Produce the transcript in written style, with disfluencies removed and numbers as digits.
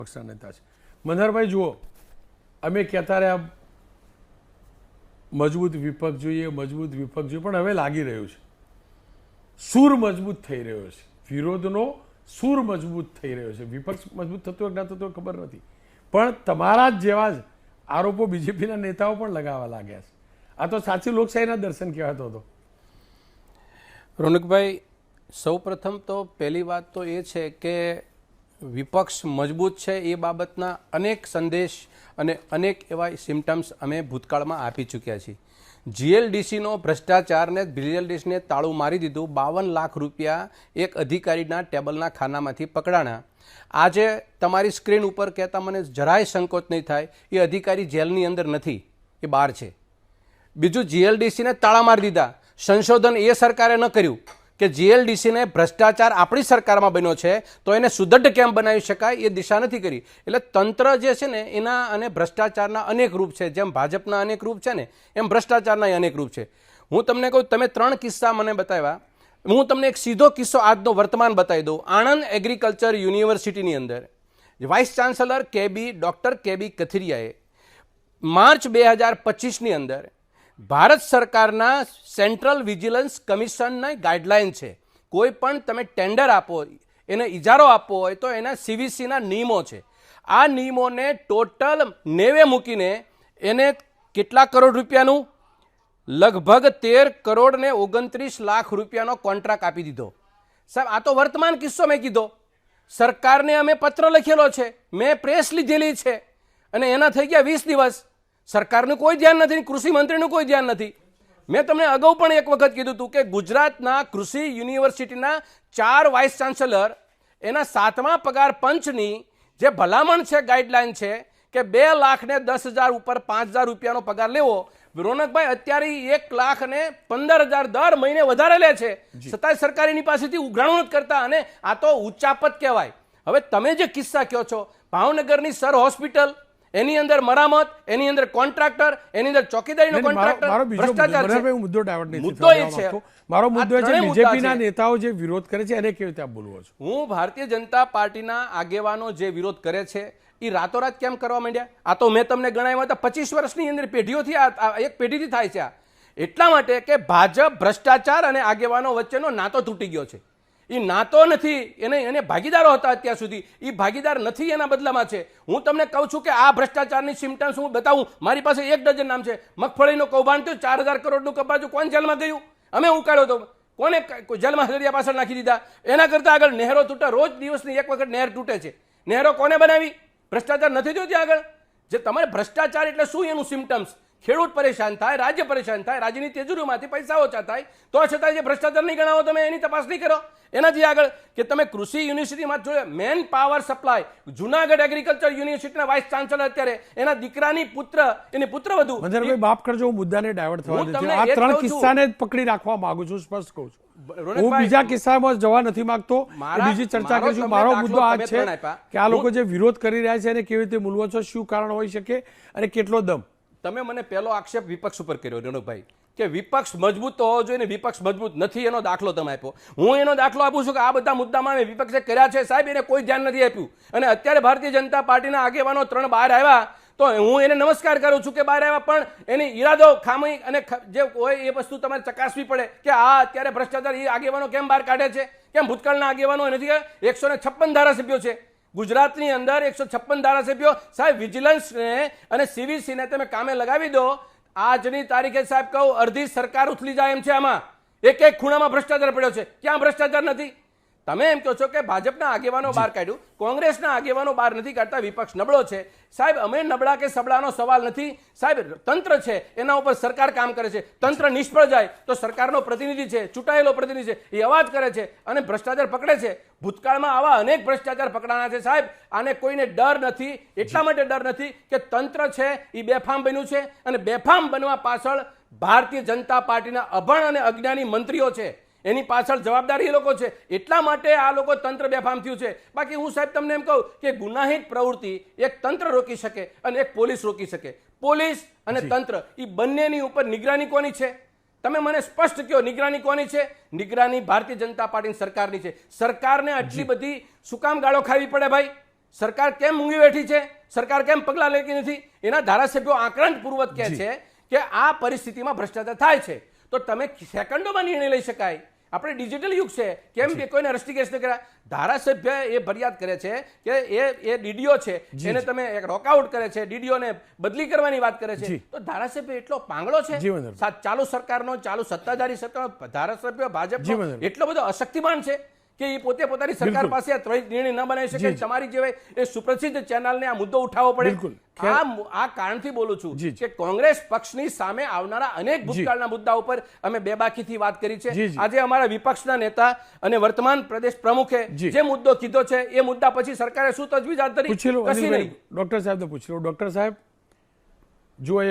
પક્ષના નેતા છે. મનહરભાઈ જુઓ, અમે કહેતા રહ્યા મજબૂત વિપક્ષ જોઈએ, મજબૂત વિપક્ષ જોઈએ, પણ હવે લાગી રહ્યું છે સૂર મજબૂત થઈ રહ્યો છે, વિરોધનો સૂર મજબૂત થઈ રહ્યો છે. વિપક્ષ મજબૂત થતો હોય ના થતો હોય ખબર નથી, પણ તમારા જ જેવા જ આરોપો બીજેપીના નેતાઓ પણ લગાવવા લાગ્યા છે. આ તો સાચી લોકશાહીના દર્શન કહેવાતો હતો. રોનકભાઈ, સૌ પ્રથમ તો પહેલી વાત તો એ છે કે વિપક્ષ મજબૂત છે એ બાબતના અનેક સંદેશ અને અનેક એવા સિમ્ટમ્સ અમે ભૂતકાળમાં આપી ચૂક્યા છીએ. જીએલડીસીનો ભ્રષ્ટાચારને જીએલડીસીને તાળું મારી દીધું. 52 લાખ રૂપિયા એક અધિકારીના ટેબલના ખાનામાંથી પકડાણા. આજે તમારી સ્ક્રીન ઉપર કહેતા મને જરાય સંકોચ નહીં થાય, એ અધિકારી જેલની અંદર નથી, એ બહાર છે. બીજું, જીએલડીસીને તાળા મારી દીધા. સંશોધન એ સરકારે ન કર્યું કે જીએલડીસીને ભ્રષ્ટાચાર આપણી સરકારમાં બન્યો છે તો એને સુદૃઢ કેમ બનાવી શકાય, એ દિશા નથી કરી. એટલે તંત્ર જે છે ને એના અને ભ્રષ્ટાચારના અનેક રૂપ છે. જેમ ભાજપના અનેક રૂપ છે ને એમ ભ્રષ્ટાચારના અનેક રૂપ છે. હું તમને કહું, તમે 3 કિસ્સા મને બતાવ્યા, હું તમને એક સીધો કિસ્સો આજનો વર્તમાન બતાવી દઉં. આણંદ એગ્રીકલ્ચર યુનિવર્સિટીની અંદર વાઇસ ચાન્સેલર ડૉક્ટર કેબી કથિરિયાએ માર્ચ 2025ની અંદર ભારત સરકારના સેન્ટ્રલ વિજિલન્સ કમિશનના ગાઈડલાઇન છે, કોઈ પણ તમે ટેન્ડર આપો, એને ઇજારો આપવો હોય તો એના સીવીસીના નિયમો છે. આ નિયમોને ટોટલ 90 મૂકીને એને કેટલા કરોડ રૂપિયાનું, લગભગ 13 કરોડ ને 29 લાખ રૂપિયાનો કોન્ટ્રાક્ટ આપી દીધો. સાહેબ, આ તો વર્તમાન કિસ્સો મેં કીધો. સરકારને અમે પત્ર લખેલો છે, મેં પ્રેસ લીધેલી છે, અને એના થઈ ગયા 20 દિવસ. સરકારનું કોઈ ધ્યાન નથી, કૃષિ મંત્રીનું કોઈ ધ્યાન નથી. મેં તમને અગાઉ પણ એક વખત કીધું હતું કે ગુજરાતના કૃષિ યુનિવર્સિટીના 4 વાઇસ ચાન્સેલર એના 7મા પગાર પંચની જે ભલામણ છે, ગાઈડલાઇન છે કે 2,10,000 ઉપર 5,000 રૂપિયાનો પગાર લેવો. રોનકભાઈ, અત્યારે 1,15,000 દર મહિને વધારે લે છે, છતાંય સરકાર એની પાસેથી ઉઘરાણું નથી કરતા, અને આ તો ઉચ્ચાપત કહેવાય. હવે તમે જે કિસ્સા કહો છો, ભાવનગરની સર હોસ્પિટલ, એની અંદર મરામત, એની અંદર કોન્ટ્રાક્ટર, એની અંદર ચોકીદારીનો કોન્ટ્રાક્ટર, ભ્રષ્ટાચાર છે. મુદ્દો ડાયવર્ટ નથી મુદ્દો એ છે, મારો મુદ્દો છે બીજેપીના નેતાઓ જે વિરોધ કરે છે એને કેવી રીતે આપ બોલવો છો? હું ભારતીય જનતા પાર્ટીના આગેવાનો જે વિરોધ કરે છે એ રાતોરાત કેમ કરવા માંડ્યા? આ તો મેં તમને ગણાવ્યા હતા 25 વર્ષની અંદર પેઢીઓથી, એક પેઢીથી થાય છે. એટલા માટે કે ભાજપ ભ્રષ્ટાચાર અને આગેવાનો વચ્ચેનો નાતો તૂટી ગયો છે. એ નાતો નથી, એને ભાગીદારો હતા અત્યાર સુધી, એ ભાગીદાર નથી, એના બદલામાં છે. હું તમને કહું છું કે આ ભ્રષ્ટાચારની સિમ્ટમ્સ હું બતાવું. મારી પાસે 1 ડઝન નામ છે. મગફળીનો કૌભાંડ થયું, 4,000 કરોડનું કપાયું, કોણ જેલમાં ગયું? અમે ઉકાળ્યો હતો. કોને જેલમાં હરિયા પાછળ નાખી દીધા? એના કરતાં આગળ નહેરો તૂટે, રોજ દિવસની એક વખત નહેર તૂટે છે. નહેરો કોને બનાવી? ભ્રષ્ટાચાર નથી થયો ત્યાં આગળ. જે તમારે ભ્રષ્ટાચાર એટલે શું, એનું સિમ્ટમ્સ? ખેડૂત પરેશાન થાય, રાજ્ય પરેશાન થાય, રાજ્યની તિજોરીમાંથી પૈસા ઓછા થાય, તો છતાં જે ભ્રષ્ટાચાર નહીં ગણાવો, તમે એની તપાસ નહીં કરો. એનાથી આગળ કે તમે કૃષિ યુનિવર્સિટીમાં જોઈએ, man power supply, Junagadh agriculture યુનિવર્સિટીના વાઇસ ચાન્સેલર અત્યારે એના દીકરાની પુત્ર, એની પુત્રવધુ. મનહરભાઈ, માફ કરજો, હું મુદ્દાને ડાયવર્ટ થવા દઉં છું. આ 3 કિસ્સાને જ પકડી રાખવા માંગુ છું, સ્પષ્ટ કહું છું. હું બીજા કિસ્સામાં જવા નથી માંગતો, બીજી ચર્ચા કરીશું. મારો મુદ્દો આ છે કે આ લોકો જે વિરોધ કરી રહ્યા છે એને કેવી રીતે મૂલવો છો, શું કારણ હોઈ શકે અને કેટલો દમ? તમે મને પહેલો આક્ષેપ વિપક્ષ ઉપર કર્યો રોનકભાઈ, કે વિપક્ષ મજબૂત તો હોવો જોઈએ, વિપક્ષ મજબૂત નથી, એનો દાખલો તમે આપ્યો. હું એનો દાખલો આપું છું કે આ બધા મુદ્દામાં અમે વિપક્ષે કર્યા છે સાહેબ, એને કોઈ ધ્યાન નથી આપ્યું. અને અત્યારે ભારતીય જનતા પાર્ટીના આગેવાનો 3 બહાર આવ્યા તો હું એને નમસ્કાર કરું છું કે બહાર આવ્યા, પણ એની ઈરાદો, ખામી અને જે હોય એ વસ્તુ તમારે ચકાસવી પડે કે આ અત્યારે ભ્રષ્ટાચાર એ આગેવાનો કેમ બહાર કાઢે છે, કેમ ભૂતકાળના આગેવાનો નથી. 156 ધારાસભ્યો છે ગુજરાતની અંદર, 156 ધારાસભ્યો. સાહેબ, વિજિલન્સને અને સીવીસીને તમે કામે લગાવી દો. આજની તારીખે સાહેબ કહું, અડધી સરકાર ઉથલી જાય એમ છે. આમાં એક ખૂણામાં ભ્રષ્ટાચાર પડ્યો છે, ક્યાં ભ્રષ્ટાચાર નથી? તમે એમ કહો છો કે ભાજપના આગેવાનો બહાર કાઢ્યું, કોંગ્રેસના આગેવાનો બહાર નથી કાઢતા, વિપક્ષ નબળો છે. સાહેબ, અમે નબળા કે સબળાનો સવાલ નથી. સાહેબ, તંત્ર છે એના ઉપર સરકાર કામ કરે છે. તંત્ર નિષ્ફળ જાય તો સરકારનો પ્રતિનિધિ છે, ચૂંટાયેલો પ્રતિનિધિ છે, એ અવાજ કરે છે અને ભ્રષ્ટાચાર પકડે છે. ભૂતકાળમાં આવા અનેક ભ્રષ્ટાચાર પકડાના છે સાહેબ. આને કોઈને ડર નથી. એટલા માટે ડર નથી કે તંત્ર છે એ બેફામ બન્યું છે, અને બેફામ બનવા પાછળ ભારતીય જનતા પાર્ટીના અભણ અને અજ્ઞાની મંત્રીઓ છે, એની પાછળ જવાબદારી એ લોકો છે. એટલા માટે આ લોકો તંત્ર બેફામ થયું છે. બાકી હું સાહેબ તમને એમ કહું કે ગુનાહિત પ્રવૃત્તિ એક તંત્ર રોકી શકે અને એક પોલીસ રોકી શકે. પોલીસ અને તંત્ર એ બંનેની ઉપર નિગરાની કોની છે? તમે મને સ્પષ્ટ કહો, નિગરાની કોની છે? નિગરાની ભારતીય જનતા પાર્ટીની સરકારની છે. સરકારને આટલી બધી શું કામ ગાળો ખાવી પડે ભાઈ? સરકાર કેમ મૂંગી બેઠી છે, સરકાર કેમ પગલાં લેતી નથી, એના ધારાસભ્યો આક્રાંત પૂર્વક કહે છે કે આ પરિસ્થિતિમાં ભ્રષ્ટાચાર થાય છે. તો તમે સેકન્ડોમાં નિર્ણય લઈ શકાય. આપણે ડિજિટલ યુગ છે, કેમ કે કોઈને રસ્ટિકેશન કર્યા. ધારાસભ્ય એ ફરિયાદ કરે છે કે એ ડીડીઓ છે એને તમે એક રોકઆઉટ કરે છે, ડીડીઓને બદલી કરવાની વાત કરે છે. તો ધારાસભ્ય એટલો પાંગળો છે, ચાલુ સરકારનો, ચાલુ સત્તાધારી સરકારનો ધારાસભ્ય ભાજપનો એટલો બધો અશક્તિમાન છે કે એ પોતે પોતાની સરકાર પાસે આ ત્વરિત નિર્ણય ન બનાવી શકે. તમારી જેવી એ સુપ્રસિદ્ધ ચેનલને આ મુદ્દો ઉઠાવવો પડે. આ કારણથી બોલું છું કે કોંગ્રેસ પક્ષની સામે આવનારા અનેક ભૂતકાળના મુદ્દા ઉપર અમે બેબાકીથી વાત કરી છે. આજે અમારા વિપક્ષના નેતા અને વર્તમાન પ્રદેશ પ્રમુખે જે મુદ્દો કીધો છે એ મુદ્દા પછી સરકારે શું તજવીજ હાથ ધરી? ડોક્ટર સાહેબ પૂછી લો. ડોક્ટર સાહેબ જો